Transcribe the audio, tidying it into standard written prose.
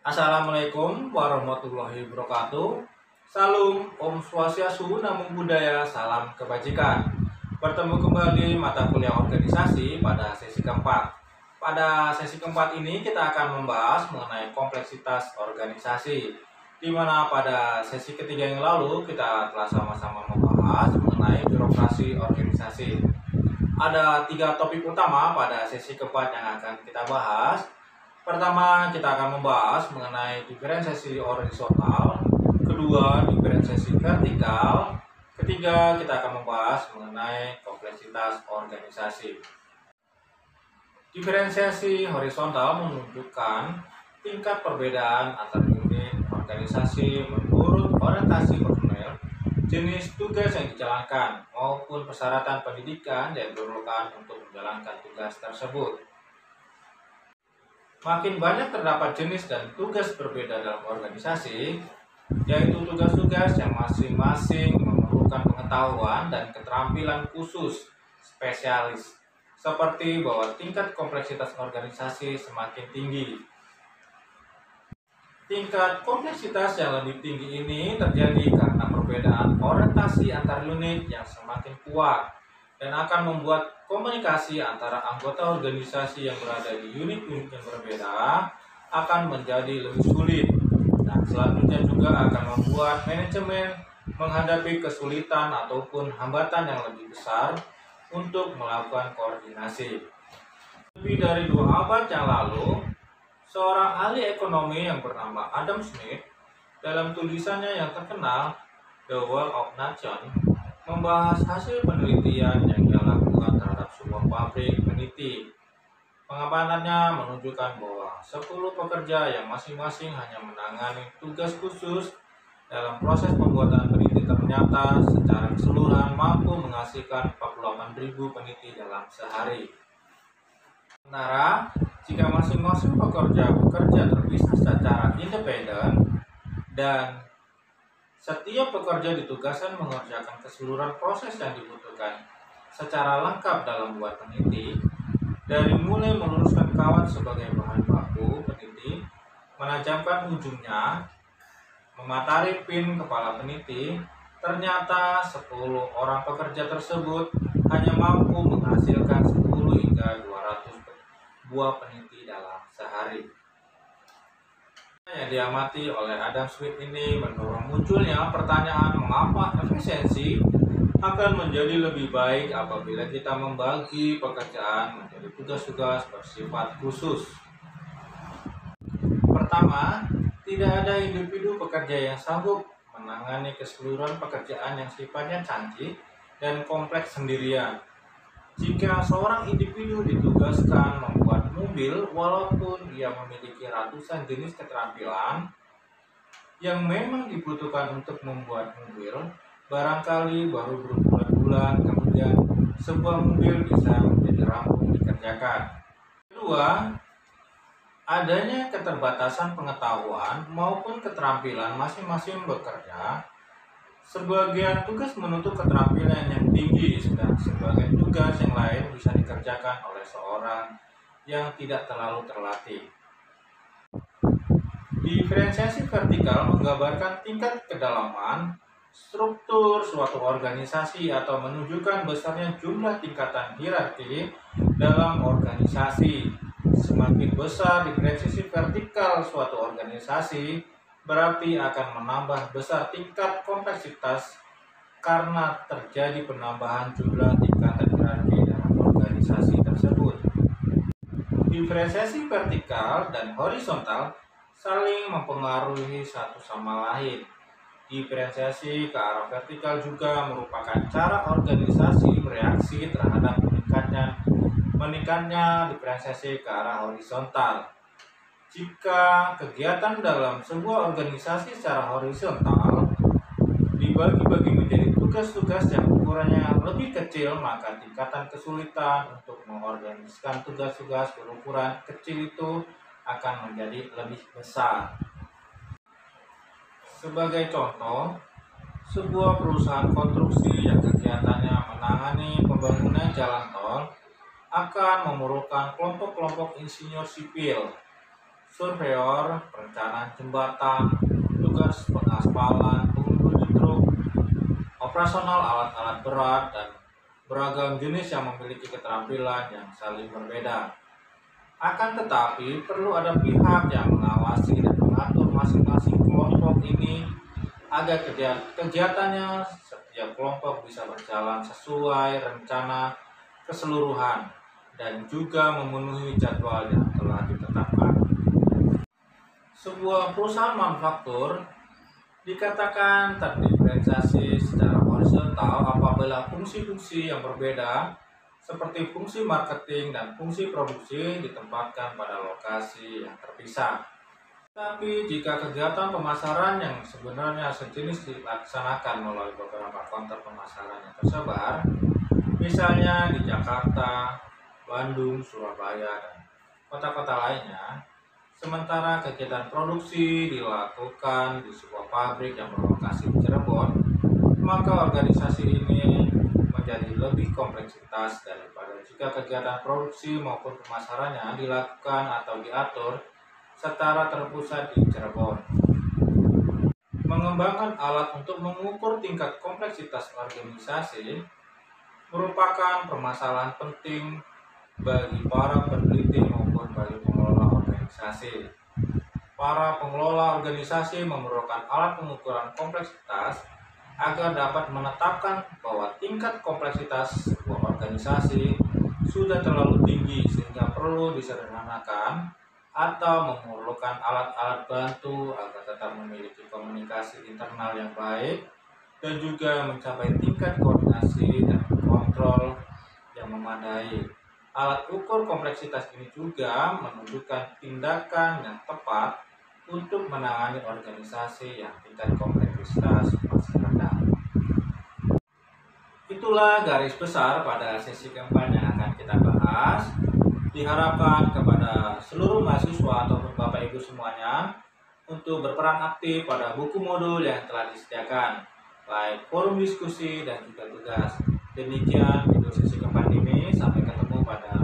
Assalamualaikum warahmatullahi wabarakatuh. Salam Om Swastiastu, Namo Buddhaya, salam kebajikan. Bertemu kembali mata kuliah organisasi pada sesi keempat. Pada sesi keempat ini kita akan membahas mengenai kompleksitas organisasi, di mana pada sesi ketiga yang lalu kita telah sama-sama membahas mengenai birokrasi organisasi. Ada 3 topik utama pada sesi keempat yang akan kita bahas. Pertama, kita akan membahas mengenai diferensiasi horizontal. Kedua, diferensiasi vertikal. Ketiga, kita akan membahas mengenai kompleksitas organisasi. Diferensiasi horizontal menunjukkan tingkat perbedaan antar unit organisasi menurut orientasi personel, jenis tugas yang dijalankan, maupun persyaratan pendidikan yang diperlukan untuk menjalankan tugas tersebut. Makin banyak terdapat jenis dan tugas berbeda dalam organisasi, yaitu tugas-tugas yang masing-masing memerlukan pengetahuan dan keterampilan khusus spesialis, seperti bahwa tingkat kompleksitas organisasi semakin tinggi. Tingkat kompleksitas yang lebih tinggi ini terjadi karena perbedaan orientasi antar unit yang semakin kuat dan akan membuat komunikasi antara anggota organisasi yang berada di unit-unit yang berbeda akan menjadi lebih sulit, dan selanjutnya juga akan membuat manajemen menghadapi kesulitan ataupun hambatan yang lebih besar untuk melakukan koordinasi. Lebih dari 2 abad yang lalu, seorang ahli ekonomi yang bernama Adam Smith dalam tulisannya yang terkenal The Wealth of Nations membahas hasil penelitian yang dia lakukan terhadap sebuah pabrik peniti. Pengamanannya menunjukkan bahwa 10 pekerja yang masing-masing hanya menangani tugas khusus dalam proses pembuatan peniti ternyata secara keseluruhan mampu menghasilkan 48.000 peniti dalam sehari. Sementara, jika masing-masing pekerja bekerja terpisah secara independen dan setiap pekerja ditugaskan mengerjakan keseluruhan proses yang dibutuhkan secara lengkap dalam buat peniti, dari mulai meluruskan kawat sebagai bahan baku peniti, menajamkan ujungnya, mematari pin kepala peniti, ternyata 10 orang pekerja tersebut hanya mampu menghasilkan 10 hingga 200 buah peniti dalam sehari. Yang diamati oleh Adam Smith ini mendorong munculnya pertanyaan mengapa efisiensi akan menjadi lebih baik apabila kita membagi pekerjaan menjadi tugas-tugas bersifat khusus. Pertama, tidak ada individu pekerja yang sanggup menangani keseluruhan pekerjaan yang sifatnya canggih dan kompleks sendirian. Jika seorang individu ditugaskan membuat mobil, walaupun ia memiliki ratusan jenis keterampilan yang memang dibutuhkan untuk membuat mobil, barangkali baru berbulan-bulan kemudian sebuah mobil bisa menjadi rampung dikerjakan. Kedua, adanya keterbatasan pengetahuan maupun keterampilan masing-masing bekerja. Sebagian tugas menuntut keterampilan yang tinggi, sedang sebagian tugas yang lain bisa dikerjakan oleh seorang yang tidak terlalu terlatih. Diferensiasi vertikal menggambarkan tingkat kedalaman struktur suatu organisasi atau menunjukkan besarnya jumlah tingkatan hierarki dalam organisasi. Semakin besar diferensiasi vertikal suatu organisasi, berarti akan menambah besar tingkat kompleksitas karena terjadi penambahan jumlah tingkatan hierarki dalam organisasi tersebut. Diferensiasi vertikal dan horizontal saling mempengaruhi satu sama lain. Diferensiasi ke arah vertikal juga merupakan cara organisasi bereaksi terhadap meningkatnya diferensiasi ke arah horizontal. Jika kegiatan dalam sebuah organisasi secara horizontal dibagi-bagi menjadi tugas-tugas yang ukurannya lebih kecil, maka tingkatan kesulitan untuk mengorganisasikan tugas-tugas berukuran kecil itu akan menjadi lebih besar. Sebagai contoh, sebuah perusahaan konstruksi yang kegiatannya menangani pembangunan jalan tol akan memerlukan kelompok-kelompok insinyur sipil. surveyor, perencanaan jembatan, tugas pengaspalan, pengemudi truk, operasional alat-alat berat, dan beragam jenis yang memiliki keterampilan yang saling berbeda. Akan tetapi, perlu ada pihak yang mengawasi dan mengatur masing-masing kelompok ini agar kegiatannya setiap kelompok bisa berjalan sesuai rencana keseluruhan dan juga memenuhi jadwal yang telah ditetapkan. Sebuah perusahaan manufaktur dikatakan terdiferensiasi secara horizontal apabila fungsi-fungsi yang berbeda seperti fungsi marketing dan fungsi produksi ditempatkan pada lokasi yang terpisah. Tapi jika kegiatan pemasaran yang sebenarnya sejenis dilaksanakan melalui beberapa counter pemasaran yang tersebar, misalnya di Jakarta, Bandung, Surabaya, dan kota-kota lainnya, sementara kegiatan produksi dilakukan di sebuah pabrik yang berlokasi di Cirebon, maka organisasi ini menjadi lebih kompleksitas daripada jika kegiatan produksi maupun pemasarannya dilakukan atau diatur secara terpusat di Cirebon. Mengembangkan alat untuk mengukur tingkat kompleksitas organisasi merupakan permasalahan penting bagi para peneliti maupun bagi pengelola organisasi. Para pengelola organisasi memerlukan alat pengukuran kompleksitas agar dapat menetapkan bahwa tingkat kompleksitas sebuah organisasi sudah terlalu tinggi sehingga perlu disederhanakan atau memerlukan alat-alat bantu agar tetap memiliki komunikasi internal yang baik dan juga mencapai tingkat koordinasi dan kontrol yang memadai. Alat ukur kompleksitas ini juga menunjukkan tindakan yang tepat untuk menangani organisasi yang tingkat kompleksitas masih rendah. Itulah garis besar pada sesi keempat yang akan kita bahas. Diharapkan kepada seluruh mahasiswa ataupun Bapak Ibu semuanya untuk berperan aktif pada buku modul yang telah disediakan, baik forum diskusi dan juga tugas. Demikian video sesi keempat ini. Sampai ketemu pada